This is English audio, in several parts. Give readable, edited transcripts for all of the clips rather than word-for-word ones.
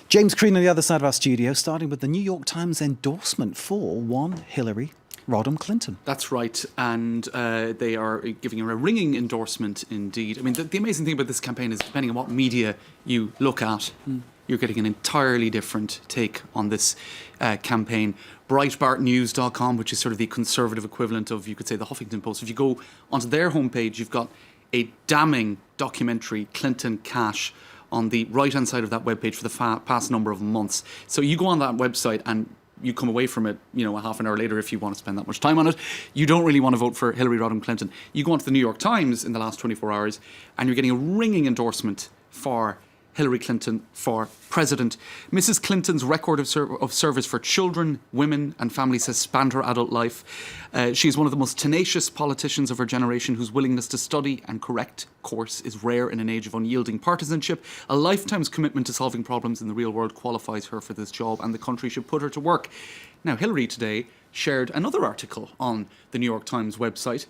James Crean on the other side of our studio, starting with the New York Times endorsement for one Hillary Rodham Clinton. That's right, and they are giving her a ringing endorsement indeed. I mean, the amazing thing about this campaign is depending on what media you look at, you're getting an entirely different take on this campaign. BreitbartNews.com, which is sort of the conservative equivalent of, you could say, the Huffington Post. If you go onto their homepage, you've got a damning documentary, Clinton Cash, on the right-hand side of that webpage for the past number of months. So you go on that website and you come away from it, a half an hour later if you want to spend that much time on it. You don't really want to vote for Hillary Rodham Clinton. You go onto the New York Times in the last 24 hours and you're getting a ringing endorsement for Hillary Clinton for president. Mrs. Clinton's record of service for children, women and families has spanned her adult life. She is one of the most tenacious politicians of her generation whose willingness to study and correct course is rare in an age of unyielding partisanship. A lifetime's commitment to solving problems in the real world qualifies her for this job, and the country should put her to work. Now, Hillary today shared another article on the New York Times website,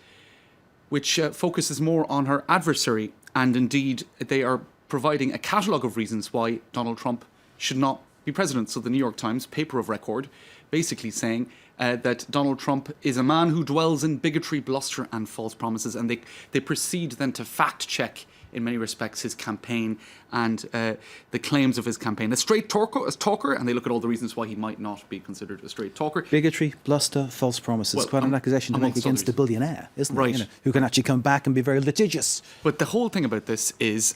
which focuses more on her adversary, and indeed they are providing a catalogue of reasons why Donald Trump should not be president. So the New York Times, paper of record, basically saying that Donald Trump is a man who dwells in bigotry, bluster and false promises. And they proceed then to fact-check, in many respects, his campaign and the claims of his campaign. A straight talker, and they look at all the reasons why he might not be considered a straight talker. Bigotry, bluster, false promises. Quite an accusation to make against a billionaire, isn't it? Right. Who can actually come back and be very litigious. But the whole thing about this is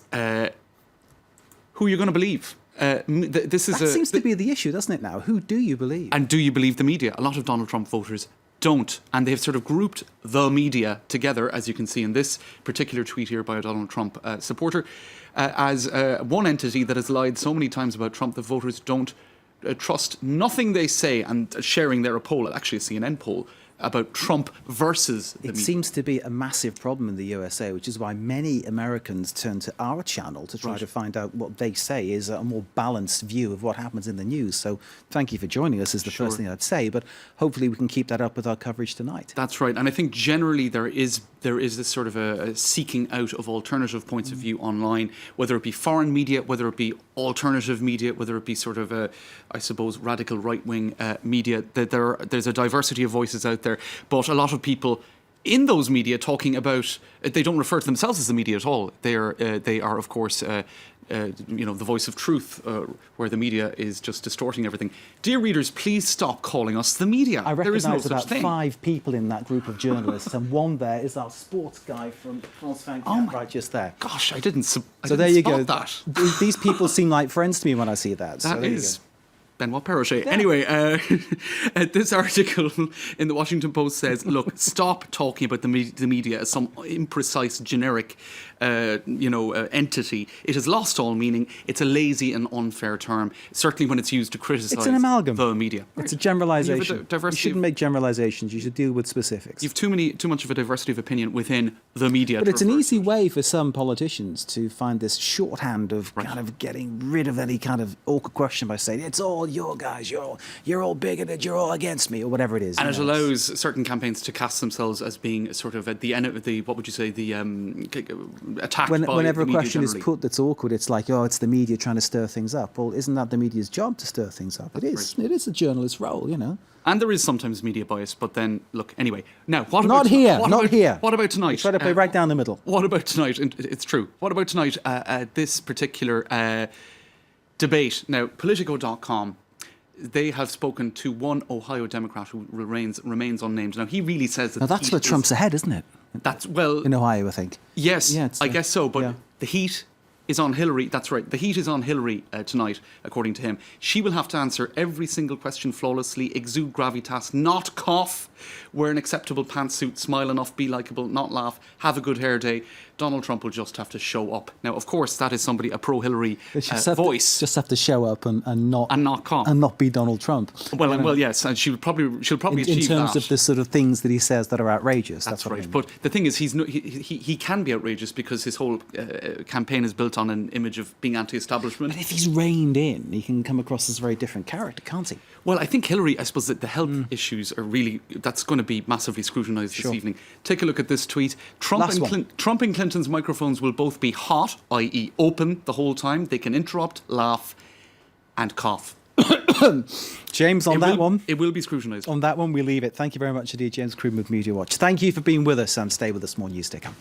who you're going to believe. That seems to be the issue, doesn't it now? Who do you believe? And do you believe the media? A lot of Donald Trump voters don't. And they've sort of grouped the media together, as you can see in this particular tweet here by a Donald Trump supporter, as one entity that has lied so many times about Trump that voters don't trust nothing they say, and sharing their poll, actually a CNN poll, about Trump versus the media. It seems to be a massive problem in the USA, which is why many Americans turn to our channel to try to find out what they say is a more balanced view of what happens in the news. So thank you for joining us is the first thing I'd say, but hopefully we can keep that up with our coverage tonight. That's right, and I think generally there is this sort of a seeking out of alternative points of view online, whether it be foreign media, whether it be alternative media, whether it be sort of I suppose radical right-wing media. There's a diversity of voices out there, but a lot of people in those media talking about, they don't refer to themselves as the media at all. They are of course the voice of truth, where the media is just distorting everything. Dear readers, please stop calling us the media. I recognise no about 5 people in that group of journalists, and one there is our sports guy from France 24, right just there. Gosh, I didn't spot that. These people seem like friends to me when I see that. That is Benoit Perrochet. Yeah. Anyway, this article in the Washington Post says, look, stop talking about the media as some imprecise, generic entity. It has lost all meaning. It's a lazy and unfair term, certainly when it's used to criticise it's an amalgam. The media. It's a generalisation. You shouldn't make generalisations. You should deal with specifics. You've too much of a diversity of opinion within the media. But it's an easy way for some politicians to find this shorthand of kind of getting rid of any kind of awkward question by saying, it's all your guys, you're all bigoted, you're all against me, or whatever it is. And it allows certain campaigns to cast themselves as being sort of at the end of the, what would you say, the attack by whenever the a question generally. is put that's awkward, it's like, it's the media trying to stir things up. Well, isn't that the media's job to stir things up? It is. Right. It is a journalist's role, And there is sometimes media bias, but then, look, anyway. Now, what about... Not here. What about tonight? Try to play right down the middle. What about tonight? It's true. What about tonight, this particular debate? Now, Politico.com, they have spoken to one Ohio Democrat who remains unnamed. Now, he really says that... Now, that's where Trump's ahead, isn't it? That's, well... In Ohio, I think. Yes, I guess so, but the heat is on Hillary. That's right. The heat is on Hillary tonight, according to him. She will have to answer every single question flawlessly, exude gravitas, not cough, wear an acceptable pantsuit, smile enough, be likeable, not laugh, have a good hair day. Donald Trump will just have to show up. Now, of course, that is somebody, a pro-Hillary voice. Just have to show up and not cough. And not be Donald Trump. Well, yes, and she'll probably achieve that. In terms of the sort of things that he says that are outrageous. That's right. I mean. But the thing is, he can be outrageous because his whole campaign is built on an image of being anti-establishment. But if he's reined in, he can come across as a very different character, can't he? Well, I think Hillary, I suppose that the health issues are really, that's going to be massively scrutinised this evening. Take a look at this tweet. Trump and Clinton's microphones will both be hot, i.e. open the whole time. They can interrupt, laugh, and cough. James, on that one, It will be scrutinised. we leave it. Thank you very much indeed, James Krugman with Media Watch. Thank you for being with us, and stay with us. More news to come.